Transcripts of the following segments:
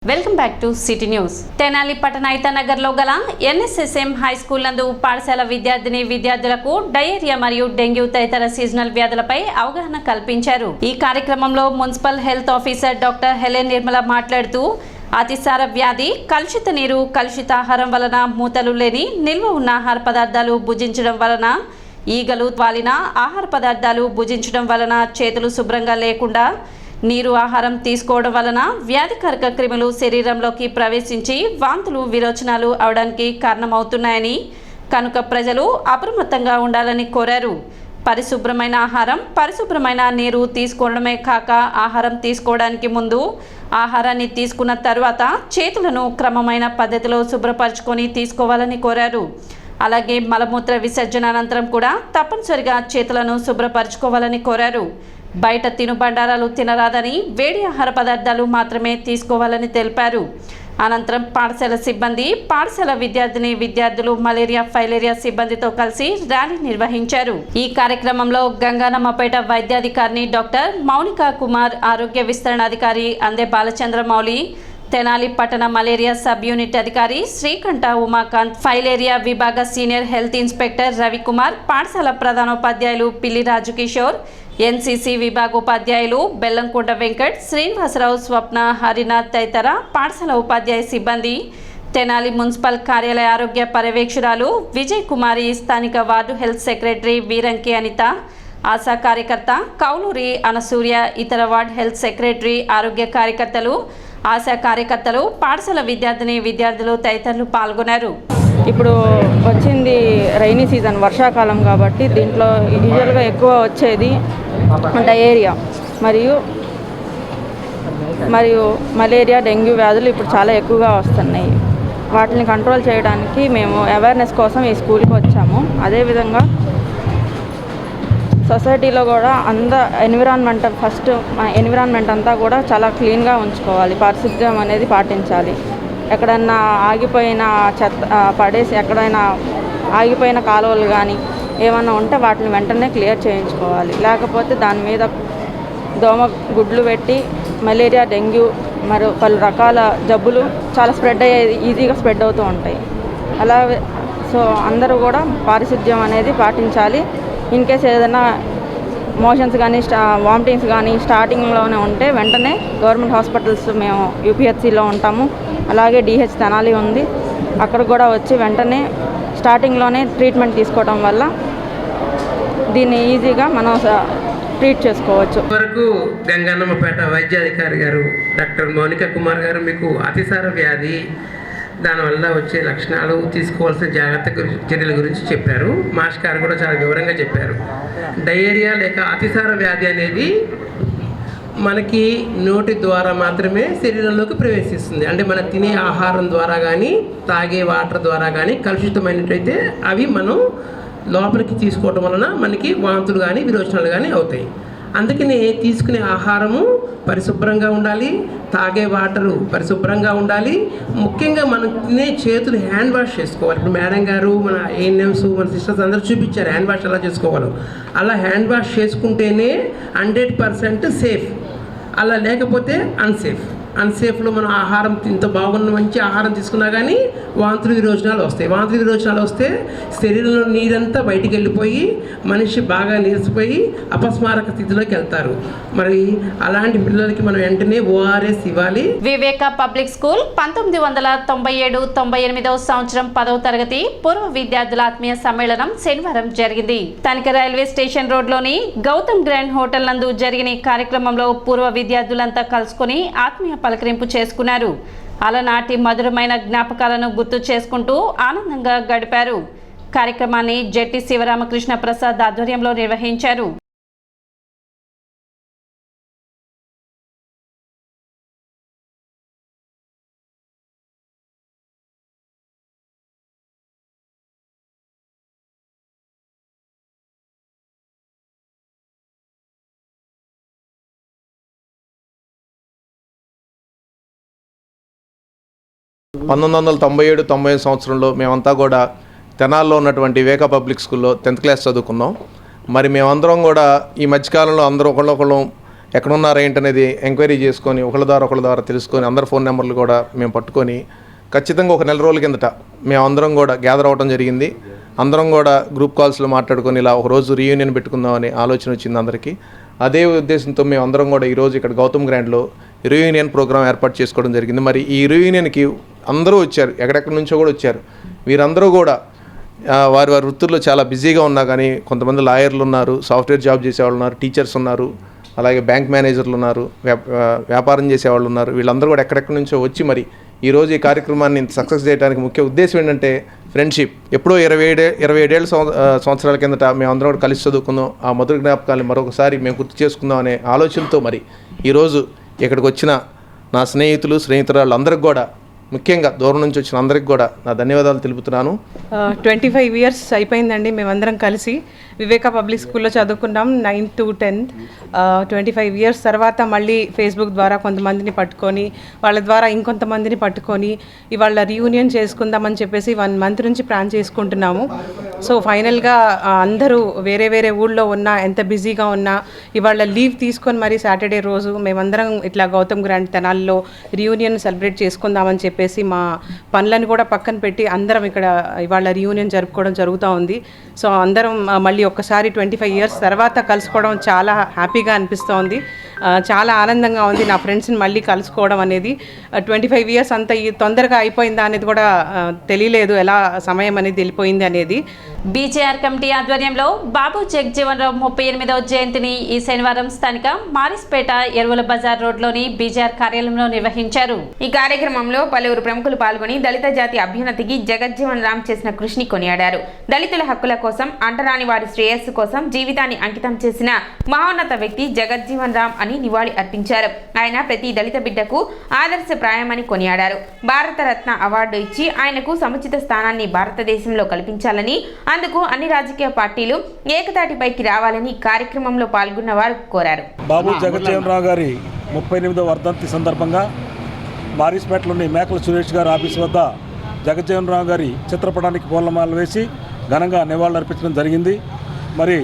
Welcome back to city news. Tenali పట్టణాయిత నగర్లో గల ఎన్ఎస్ఎస్ఎం హై స్కూల్ నందు పాఠశాల విద్యార్థులకు డయేరియా మరియు డెంగ్యూ తదితర సీజనల్ వ్యాధులపై అవగాహన కల్పించారు. ఈ కార్యక్రమంలో municipal health officer doctor Helen Nirmala మాట్లాడుతూ అతిసార వ్యాధి, కలుషిత నీరు, కలుషిత ఆహారం వలన మూతలు లేని నిల్వ ఉన్న ఆహార పదార్థాలు భుజించడం వలన, ఈగలు వాలిన ఆహార పదార్థాలు భుజించడం వలన, చేతులు శుభ్రంగా లేకుండా నీరు ఆహారం తీసుకోవడం వలన వ్యాధికారక క్రిములు శరీరంలోకి ప్రవేశించి వాంతులు విరోచనాలు అవడానికి కారణమవుతున్నాయని, కనుక ప్రజలు అప్రమత్తంగా ఉండాలని కోరారు. పరిశుభ్రమైన ఆహారం, పరిశుభ్రమైన నీరు తీసుకోవడమే కాక ఆహారం తీసుకోవడానికి ముందు, ఆహారాన్ని తీసుకున్న తర్వాత చేతులను క్రమమైన పద్ధతిలో శుభ్రపరచుకొని తీసుకోవాలని కోరారు. అలాగే మలమూత్ర విసర్జన అనంతరం కూడా తప్పనిసరిగా చేతులను శుభ్రపరచుకోవాలని కోరారు. బయట తినుబండారాలు తినరాదని, వేడి ఆహార పదార్థాలు మాత్రమే తీసుకోవాలని తెలిపారు. అనంతరం పాఠశాల సిబ్బంది, పాఠశాల విద్యార్థులు మలేరియా ఫైలేరియా సిబ్బందితో కలిసి ర్యాలీ నిర్వహించారు. ఈ కార్యక్రమంలో గంగానమ్మపేట వైద్యాధికారిని డాక్టర్ మౌనికా కుమార్, ఆరోగ్య విస్తరణాధికారి అందే బాలచంద్రమౌళి, తెనాలి పట్టణ మలేరియా సబ్ యూనిట్ అధికారి శ్రీకంఠ ఉమాకాంత్, ఫైలేరియా విభాగ సీనియర్ హెల్త్ ఇన్స్పెక్టర్ రవికుమార్, పాఠశాల ప్రధానోపాధ్యాయులు పిల్లి రాజుకిషోర్, ఎన్సీసీ విభాగోపాధ్యాయులు బెల్లంకొండ వెంకట్, శ్రీనివాసరావు, స్వప్న, హరినాథ్ తదితర పాఠశాల ఉపాధ్యాయ సిబ్బంది, తెనాలి మున్సిపల్ కార్యాలయ ఆరోగ్య పర్యవేక్షకురాలు విజయ్ కుమారి, స్థానిక ward health secretary Veeranki Anitha, Asha కార్యకర్త కౌలూరి అనసూర్య, ఇతర వార్డు హెల్త్ సెక్రటరీ, ఆరోగ్య కార్యకర్తలు, ఆశా కార్యకర్తలు, పాఠశాల విద్యార్థులు తదితరులు పాల్గొన్నారు. ఇప్పుడు వచ్చింది రైనీ సీజన్, వర్షాకాలం కాబట్టి దీంట్లో యూజువల్గా ఎక్కువ వచ్చేది డయేరియా మరియు మలేరియా, డెంగ్యూ వ్యాధులు ఇప్పుడు చాలా ఎక్కువగా వస్తున్నాయి. వాటిని కంట్రోల్ చేయడానికి మేము అవేర్నెస్ కోసం ఈ స్కూల్కి వచ్చాము. అదేవిధంగా సొసైటీలో కూడా ఎన్విరాన్మెంట్ అంతా కూడా చాలా క్లీన్గా ఉంచుకోవాలి, పారిశుద్ధ్యం అనేది పాటించాలి. ఎక్కడన్నా ఆగిపోయిన చెత్త పడేసి, ఎక్కడైనా ఆగిపోయిన కాలువలు కానీ ఏమన్నా ఉంటే వాటిని వెంటనే క్లియర్ చేయించుకోవాలి. లేకపోతే దాని మీద దోమ గుడ్లు పెట్టి మలేరియా, డెంగ్యూ మరియు పలు రకాల జబ్బులు చాలా ఈజీగా స్ప్రెడ్ అవుతూ ఉంటాయి. అలాగే అందరూ కూడా పారిశుద్ధ్యం అనేది పాటించాలి. ఇన్ కేస్ ఏదైనా మోషన్స్ కానీ వామిటింగ్స్ కానీ స్టార్టింగ్లోనే ఉంటే వెంటనే గవర్నమెంట్ హాస్పిటల్స్, మేము యూపీహెచ్సిలో ఉంటాము, అలాగే డిహెచ్ తెనాలి ఉంది, అక్కడ కూడా వచ్చి వెంటనే స్టార్టింగ్లోనే ట్రీట్మెంట్ తీసుకోవడం వల్ల దీన్ని ఈజీగా మనం ట్రీట్ చేసుకోవచ్చు. వరకు గంగానమ్మపేట వైద్యాధికారి గారు డాక్టర్ మౌనికా కుమార్ గారు మీకు అతిసార వ్యాధి, దానివల్ల వచ్చే లక్షణాలు, తీసుకోవాల్సిన జాగ్రత్త చర్యల గురించి చెప్పారు. మాస్ గారు కూడా చాలా వివరంగా చెప్పారు. డయేరియా లేక అతిసార వ్యాధి అనేది మనకి నోటి ద్వారా మాత్రమే శరీరంలోకి ప్రవేశిస్తుంది. అంటే మనం తినే ఆహారం ద్వారా కానీ, తాగే వాటర్ ద్వారా కానీ కలుషితమైనట్టయితే అవి మనం లోపలికి తీసుకోవటం వలన మనకి వాంతులు కానీ విరోచనాలు కానీ అవుతాయి. అందుకని తీసుకునే ఆహారము పరిశుభ్రంగా ఉండాలి, తాగే వాటరు పరిశుభ్రంగా ఉండాలి. ముఖ్యంగా మనం తినే చేతులు హ్యాండ్ వాష్ చేసుకోవాలి. ఇప్పుడు మేడం గారు, మన ఏఎన్ఎంస్, మన సిస్టర్స్ అందరూ చూపించారు హ్యాండ్ వాష్ ఎలా చేసుకోవాలో. అలా హ్యాండ్ వాష్ చేసుకుంటేనే 100% సేఫ్. అలా లేకపోతే అన్సేఫ్లో మనం ఆహారం ఇంత బాగున్న మంచి ఆహారం తీసుకున్నా కానీ వాంతులు విరోచనాలు వస్తాయి. వాంతులు విరోచనాలు వస్తే శరీరంలో నీరంతా బయటికి వెళ్ళిపోయి మనిషి బాగా నీరసిపోయి అపస్మారక స్థితిలోకి వెళ్తారు. మరి అలాంటి పిల్లలకి మనం వెంటనే ఓఆర్ఎస్ ఇవ్వాలి. వివేక పబ్లిక్ స్కూల్ 1997-98 సంవత్సరం 10వ తరగతి పూర్వ విద్యార్థుల ఆత్మీయ సమ్మేళనం శనివారం జరిగింది. స్థానిక రైల్వే స్టేషన్ రోడ్లోని గౌతమ్ గ్రాండ్ హోటల్ నందు జరిగిన కార్యక్రమంలో పూర్వ విద్యార్థులంతా కలుసుకుని ఆత్మీయ పలకరింపు చేసుకున్నారు. అలనాటి మధురమైన జ్ఞాపకాలను గుర్తు చేసుకుంటూ ఆనందంగా గడిపారు. కార్యక్రమాన్ని జెట్టి శివరామకృష్ణ ప్రసాద్ ఆధ్వర్యంలో నిర్వహించారు. సంవత్సరంలో మేమంతా కూడా తెనాల్లో ఉన్నటువంటి వివేక పబ్లిక్ స్కూల్లో 10th క్లాస్ చదువుకున్నాం. మరి మేమందరం కూడా ఈ మధ్యకాలంలో అందరూ ఒకళ్ళొకళ్ళం ఎక్కడున్నారా ఏంటనేది ఎంక్వైరీ చేసుకొని ఒకళ్ళ ద్వారా తెలుసుకొని అందరి ఫోన్ నెంబర్లు కూడా మేము పట్టుకొని ఖచ్చితంగా ఒక నెల రోజుల కిందట మేము అందరం కూడా గ్యాదర్ అవ్వడం జరిగింది. అందరం కూడా గ్రూప్ కాల్స్లో మాట్లాడుకొని ఇలా ఒకరోజు రీయూనియన్ పెట్టుకుందామని ఆలోచన వచ్చింది అందరికీ. అదే ఉద్దేశంతో మేము అందరం కూడా ఈరోజు ఇక్కడ గౌతమ్ గ్రాండ్లో రీయూనియన్ ప్రోగ్రాం ఏర్పాటు చేసుకోవడం జరిగింది. మరి ఈ రీయూనియన్కి అందరూ వచ్చారు, ఎక్కడెక్కడి నుంచో కూడా వచ్చారు. వీరందరూ కూడా వారి వృత్తుల్లో చాలా బిజీగా ఉన్నా కానీ కొంతమంది లాయర్లు ఉన్నారు, సాఫ్ట్వేర్ జాబ్ చేసేవాళ్ళు ఉన్నారు, టీచర్స్ ఉన్నారు, అలాగే బ్యాంక్ మేనేజర్లు ఉన్నారు, వ్యాపారం చేసేవాళ్ళు ఉన్నారు. వీళ్ళందరూ కూడా ఎక్కడెక్కడి నుంచో వచ్చి మరి ఈరోజు ఈ కార్యక్రమాన్ని సక్సెస్ చేయడానికి ముఖ్య ఉద్దేశం ఏంటంటే ఫ్రెండ్షిప్. ఎప్పుడో 27 సంవత్సరాల కిందట మేము అందరం కూడా కలిసి చదువుకుందాం, ఆ మధుర జ్ఞాపకాలను మరొకసారి మేము గుర్తు చేసుకుందాం అనే ఆలోచనతో మరి ఈరోజు ఇక్కడికి వచ్చిన నా స్నేహితురాళ్ళు అందరికి కూడా, ముఖ్యంగా దూరం నుంచి వచ్చిన అందరికి కూడా నా ధన్యవాదాలు తెలుపుతున్నాను. 25 ఇయర్స్ అయిపోయిందండి మేమందరం కలిసి వివేక పబ్లిక్ స్కూల్లో చదువుకున్నాం 9th to 10th. 25 ఇయర్స్ తర్వాత మళ్ళీ ఫేస్బుక్ ద్వారా కొంతమందిని పట్టుకొని వాళ్ళ ద్వారా ఇంకొంతమందిని పట్టుకొని ఇవాళ రీయూనియన్ చేసుకుందామని చెప్పేసి 1 month నుంచి ప్లాన్ చేసుకుంటున్నాము. సో ఫైనల్గా అందరూ వేరే వేరే ఊళ్ళో ఉన్నా, ఎంత బిజీగా ఉన్నా ఇవాళ లీవ్ తీసుకొని మరి సాటర్డే రోజు మేమందరం ఇట్లా గౌతమ్ గ్రాండ్ తెనాలిలో రీయూనియన్ సెలబ్రేట్ చేసుకుందామని చెప్పేసి మా పనులను కూడా పక్కన పెట్టి అందరం ఇక్కడ ఇవాళ రీయూనియన్ జరుపుకోవడం జరుగుతూ ఉంది. సో అందరం మళ్ళీ ఒక్కసారి 25 ఇయర్స్ తర్వాత కలుసుకోవడం చాలా హ్యాపీగా అనిపిస్తోంది, చాలా ఆనందంగా ఉంది. నా ఫ్రెండ్స్ని మళ్ళీ కలుసుకోవడం అనేది 25 ఇయర్స్ అంత తొందరగా అయిపోయిందా అనేది కూడా తెలియలేదు, ఎలా సమయం అనేది వెళ్ళిపోయింది అనేది. బీజేఆర్ కమిటీ ఆధ్వర్యంలో బాబు జగజ్జీవన్ రామ్ 38వ జయంతిని ఈ శనివారం స్థానిక మారిస్పేట ఎరువుల బజార్ రోడ్లోని బీజేఆర్ కార్యాలయంలో నిర్వహించారు. ఈ కార్యక్రమంలో పలువురు ప్రముఖులు పాల్గొని దళిత జాతి అభ్యున్నతికి జగజ్జీవన్ రామ్ చేసిన కృషిని కొనియాడారు. దళితుల హక్కుల కోసం, అంటరాని వారి శ్రేయస్సు కోసం జీవితాన్ని అంకితం చేసిన మహోన్నత వ్యక్తి జగజ్జీవన్ రామ్ అని నివాళి అర్పించారు. ఆయన ప్రతి దళిత బిడ్డకు ఆదర్శప్రాయమని కొనియాడారు. భారతరత్న అవార్డు ఇచ్చి ఆయనకు సముచిత స్థానాన్ని భారతదేశంలో కల్పించాలని, అందుకు అన్ని రాజకీయ పార్టీలు ఏకతాటిపైకి రావాలని కార్యక్రమంలో పాల్గొన్న వారు కోరారు. బాబు జగజ్జీవన్ రామ్ గారి 38వ వర్ధంతి సందర్భంగా మారిస్పేటలోని మేకల సురేష్ గారి ఆఫీస్ వద్ద జగజ్జీవన్ రామ్ గారి చిత్రపటానికి పూలమాలలు వేసి ఘనంగా నివాళులర్పించడం జరిగింది. మరి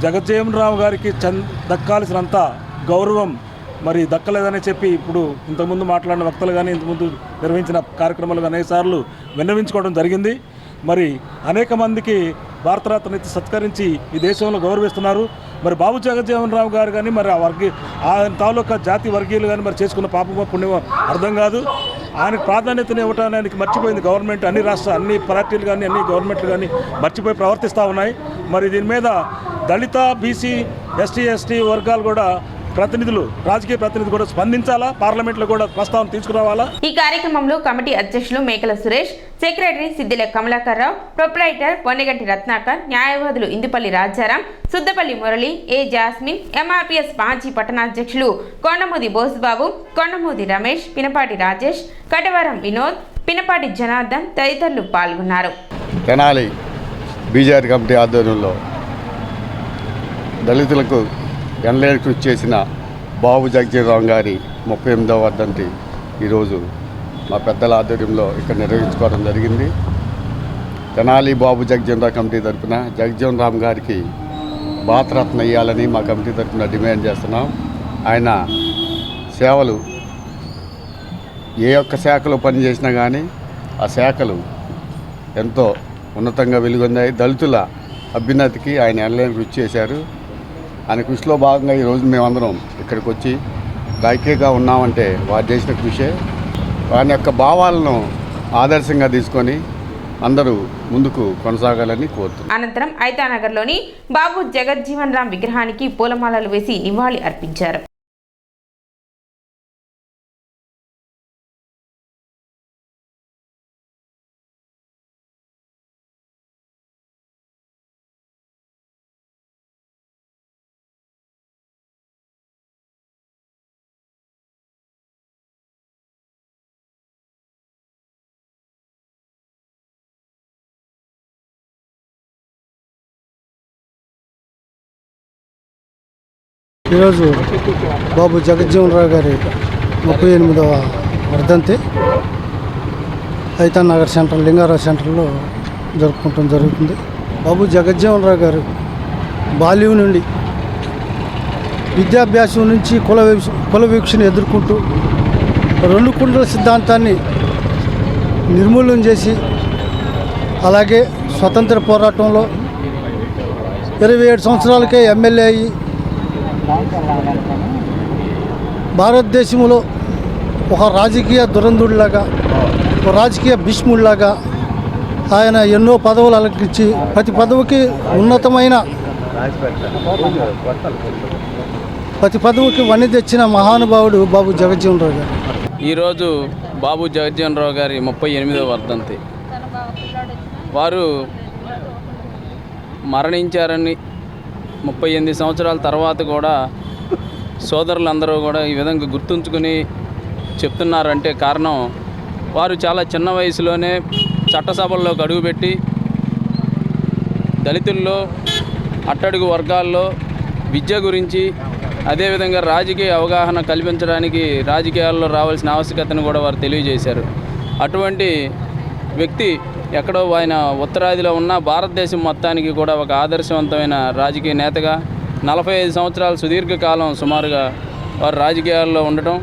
జగజ్జీవన్ రామ్ గారికి దక్కాల్సినంత గౌరవం మరి దక్కలేదని చెప్పి ఇప్పుడు ఇంతకుముందు మాట్లాడిన వక్తలు కానీ ఇంతకుముందు నిర్వహించిన కార్యక్రమాలు అనేక సార్లు విన్నవించుకోవడం జరిగింది. మరి అనేక మందికి భారతరత్న ఇచ్చి సత్కరించి ఈ దేశంలో గౌరవిస్తున్నారు. మరి బాబు జగజ్జీవన్ రామ్ గారు కానీ మరి ఆయన తాలూకా జాతి వర్గీయులు కానీ మరి చేసుకున్న పాపమో పుణ్యమో అర్థం కాదు. ఆయనకు ప్రాధాన్యతను ఇవ్వడానికి మర్చిపోయింది గవర్నమెంట్, అన్ని పార్టీలు కానీ అన్ని గవర్నమెంట్లు కానీ మర్చిపోయి ప్రవర్తిస్తూ ఉన్నాయి. మరి దీని మీద దళిత, బీసీ, ఎస్టీ, ఎస్టీ వర్గాలు కూడా రాజకీయ ప్రతినిధులు కూడా స్పందించాలా, పార్లమెంట్లో కూడా ప్రస్తావన తీసుకురావాలా. ఈ కార్యక్రమంలో కమిటీ అధ్యక్షులు మేకల సురేష్, సెక్రటరీ సిద్దిల కమలాకర్ రావు, ప్రొప్రైటర్ పొన్నగంటి రత్నాకర్, న్యాయవాదులు ఇందుపల్లి రాజారాం, సుద్దపల్లి మురళి, ఏ జాస్మిన్, ఎంఆర్పీఎస్ మాజీ పట్టణాధ్యక్షులు కొండమూది బోసుబాబు, కొండమూది రమేష్, పినపాటి రాజేష్, కటవరం వినోద్, పినపాటి జనార్దన్ తదితరులు పాల్గొన్నారు. తెనాలి బీజేఆర్ కమిటీ ఆధ్వర్యంలో దళితులకు ఎనలేని కృషి చేసిన బాబు జగజ్జీవన్ రామ్ గారి 38వ వర్ధంతి ఈరోజు మా పెద్దల ఆధ్వర్యంలో ఇక్కడ నిర్వహించుకోవడం జరిగింది. తెనాలి బాబు జగజ్జీవన్ రామ్ కమిటీ తరఫున జగజ్జీవన్ రామ్ గారికి భారతరత్న ఇవ్వాలని మా కమిటీ తరఫున డిమాండ్ చేస్తున్నాం. ఆయన సేవలు ఏ ఒక్క శాఖలో పనిచేసినా కానీ ఆ శాఖలు ఎంతో ఉన్నతంగా వెలుగొందాయి. దళితుల అభ్యున్నతికి ఆయన ఎనలేని కృషి చేశారు. ఆయన కృషిలో భాగంగా ఈరోజు మేమందరం ఇక్కడికి వచ్చి ఐక్యంగా ఉన్నామంటే వారు చేసిన కృషే. వారి యొక్క భావాలను ఆదర్శంగా తీసుకొని అందరూ ముందుకు కొనసాగాలని కోరుతున్నాం. అనంతరం ఐతానగర్లోని బాబు జగజ్జీవన్ రామ్ విగ్రహానికి పూలమాలలు వేసి నివాళి అర్పించారు. ఈరోజు బాబు జగజ్జీవన్ రామ్ గారి 38వ వర్ధంతి ఐతాన్ నగర్ సెంటర్, లింగారావు సెంటర్లో జరుపుకోవడం జరుగుతుంది. బాబు జగజ్జీవన్ రామ్ గారు బాల్యం నుండి విద్యాభ్యాసం నుంచి కుల వీక్షణ ఎదుర్కొంటూ 2 కుండల సిద్ధాంతాన్ని నిర్మూలన చేసి అలాగే స్వతంత్ర పోరాటంలో 27 సంవత్సరాలకే ఎమ్మెల్యే అయ్యి భారతదేశంలో ఒక రాజకీయ దురంధుడిలాగా ఒక రాజకీయ భీష్ముడిలాగా ఆయన ఎన్నో పదవులు అలంకరించి ప్రతి పదవికి ఉన్నతమైన ప్రతి పదవికి వన్నె తెచ్చిన మహానుభావుడు బాబు జగజ్జీవన్ రావు గారు. ఈరోజు బాబు జగజ్జీవన్ రావు గారి 38వ వర్ధంతి. వారు మరణించారని 38 సంవత్సరాల తర్వాత కూడా సోదరులందరూ కూడా ఈ విధంగా గుర్తుంచుకుని చెప్తున్నారంటే కారణం వారు చాలా చిన్న వయసులోనే చట్టసభల్లోకి అడుగుపెట్టి దళితుల్లో అట్టడుగు వర్గాల్లో విద్య గురించి అదేవిధంగా రాజకీయ అవగాహన కల్పించడానికి రాజకీయాల్లో రావాల్సిన ఆవశ్యకతను కూడా వారు తెలియజేశారు. అటువంటి వ్యక్తి ఎక్కడో ఆయన ఉత్తరాదిలో ఉన్న భారతదేశం మొత్తానికి కూడా ఒక ఆదర్శవంతమైన రాజకీయ నేతగా 45 సంవత్సరాల సుదీర్ఘకాలం సుమారుగా వారు రాజకీయాల్లో ఉండటం,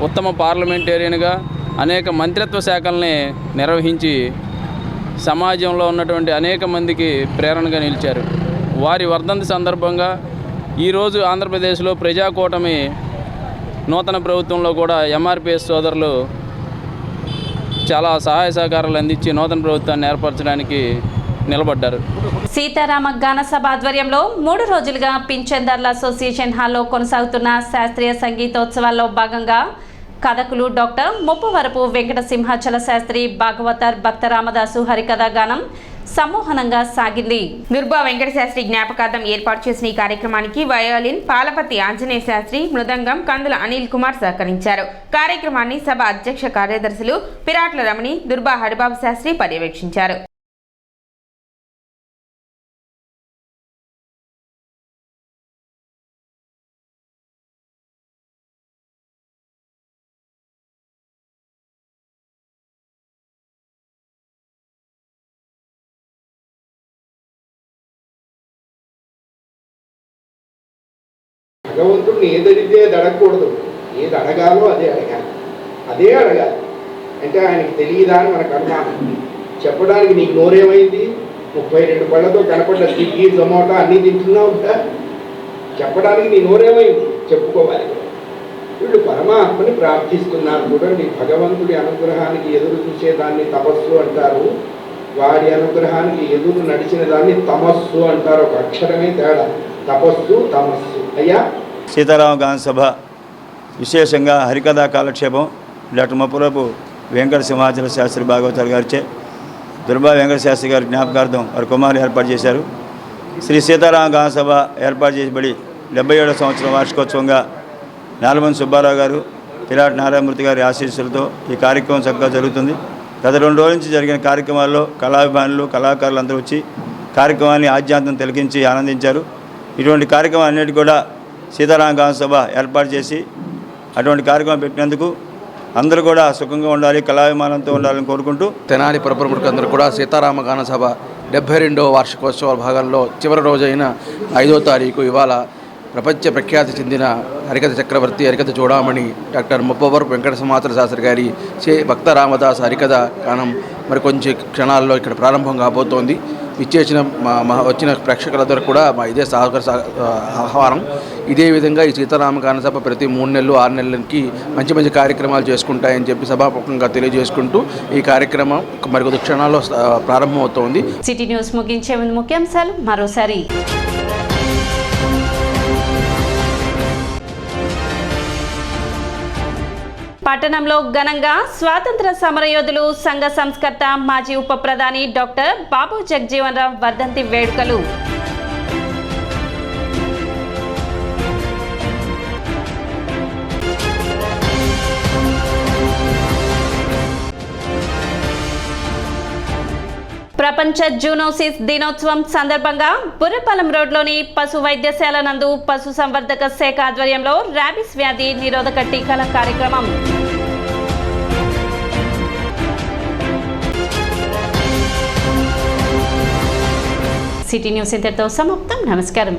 ఉత్తమ పార్లమెంటేరియన్గా అనేక మంత్రిత్వ శాఖల్ని నిర్వహించి సమాజంలో ఉన్నటువంటి అనేక మందికి ప్రేరణగా నిలిచారు. వారి వర్ధంతి సందర్భంగా ఈరోజు ఆంధ్రప్రదేశ్లో ప్రజాకూటమి నూతన ప్రభుత్వంలో కూడా ఎంఆర్పిఎస్ సోదరులు చాలా సహాయ సహకారాలు అందించి నూతన ప్రభుత్వాన్ని ఏర్పరచడానికి నిలబడ్డారు. సీతారామ గాన సభ ఆధ్వర్యంలో 3 రోజులుగా పింఛన్దారుల అసోసియేషన్ హాల్లో కొనసాగుతున్న శాస్త్రీయ సంగీతోత్సవాల్లో భాగంగా కథకులు డాక్టర్ ముప్పవరపు వెంకట సింహాచల శాస్త్రి భాగవతర్ భక్త రామదాసు హరికథ గానం సమూహనంగా సాగింది. దుర్బా వెంకట శాస్త్రి జ్ఞాపకార్థం ఏర్పాటు చేసిన ఈ కార్యక్రమానికి వయోలిన్ పాలపతి ఆంజనేయ శాస్త్రి, మృదంగం కందుల అనిల్ కుమార్ సహకరించారు. కార్యక్రమాన్ని సభ అధ్యక్ష కార్యదర్శులు పిరాట్ల రమణి, దుర్బా హరిబాబు శాస్త్రి పర్యవేక్షించారు. భగవంతుడిని ఏదడితే అడగకూడదు, ఏది అడగాలో అదే అడగాలి. అంటే ఆయనకి తెలియదా అని మనకు అనుమానం. చెప్పడానికి నీకు నోరేమైంది? 32 పళ్ళతో కనపడ్డ స్విగ్గీ జొమాటో అన్నీ తింటున్నావు కదా, చెప్పడానికి నీ నోరేమైంది? చెప్పుకోవాలి. వీళ్ళు పరమాత్మని ప్రార్థిస్తున్నారు చూడండి. భగవంతుడి అనుగ్రహానికి ఎదురు చూసేదాన్ని తపస్సు అంటారు, వాడి అనుగ్రహానికి ఎదురు నడిచిన దాన్ని తమస్సు అంటారు. ఒక అక్షరమే తేడా, తపస్సు తమస్సు. అయ్యా, సీతారామ గాన సభ విశేషంగా హరికథా కాలక్షేపం డాక్టర్ ముప్పవరపు వెంకట సింహాచల శాస్త్రి భాగవతారు గారిచే దుర్బా వెంకట శాస్త్రి గారి జ్ఞాపకార్థం వారి కుమారులు ఏర్పాటు చేశారు. శ్రీ సీతారామ గాన సభ ఏర్పాటు చేయబడి 77వ సంవత్సరం వార్షికోత్సవంగా నాలమంది సుబ్బారావు గారు, పిరాట్ నారాయణమూర్తి గారి ఆశీస్సులతో ఈ కార్యక్రమం చక్కగా జరుగుతుంది. గత 2 రోజుల నుంచి జరిగిన కార్యక్రమాల్లో కళాభిమానులు, కళాకారులు అందరూ వచ్చి కార్యక్రమాన్ని ఆద్యాంతం తిలకించి ఆనందించారు. ఇటువంటి కార్యక్రమం అన్నిటి కూడా సీతారామ గాన సభ ఏర్పాటు చేసి అటువంటి కార్యక్రమం పెట్టినందుకు అందరూ కూడా సుఖంగా ఉండాలి, కళాభిమానంతో ఉండాలని కోరుకుంటూ తెనాలి పురప్రముఖులందరూ కూడా సీతారామ గాన సభ 72వ వార్షికోత్సవ భాగంలో చివరి రోజైన 5వ తారీఖు ఇవాళ ప్రపంచ ప్రఖ్యాతి చెందిన హరికథ చక్రవర్తి, హరికథ చూడామణి డాక్టర్ ముప్పవరపు వెంకట సింహాచల శాస్త్రి గారి భక్త రామదాస్ హరికథ గానం మరి కొంచెం క్షణాల్లో ఇక్కడ ప్రారంభం కాబోతోంది. ఇచ్చేసిన వచ్చిన ప్రేక్షకులందరూ కూడా మా ఇదే ఆహ్వానం. ఇదే విధంగా ఈ సీతారామ గాన సభ ప్రతి 3 నెలలు 6 నెలలకి మంచి మంచి కార్యక్రమాలు చేసుకుంటాయని చెప్పి సభాముఖంగా తెలియజేసుకుంటూ ఈ కార్యక్రమం మరికొద్ది క్షణాల్లో ప్రారంభమవుతోంది. సిటీ న్యూస్ ముగించే ముందు ముఖ్యాంశాలు మరోసారి. పట్టణంలో ఘనంగా స్వాతంత్ర సమరయోధులు, సంఘ సంస్కర్త, మాజీ ఉప ప్రధాని డాక్టర్ బాబు జగజ్జీవన్ రావు వర్ధంతి వేడుకలు. ప్రపంచ జూనోసిస్ దినోత్సవం సందర్భంగా బుర్రపాలెం రోడ్లోని పశు వైద్యశాల నందు పశు సంవర్ధక శాఖ ఆధ్వర్యంలో ర్యాబిస్ వ్యాధి నిరోధక టీకాల కార్యక్రమం. సిటీ న్యూస్ ఇంతటితో సమాప్తం. నమస్కారం.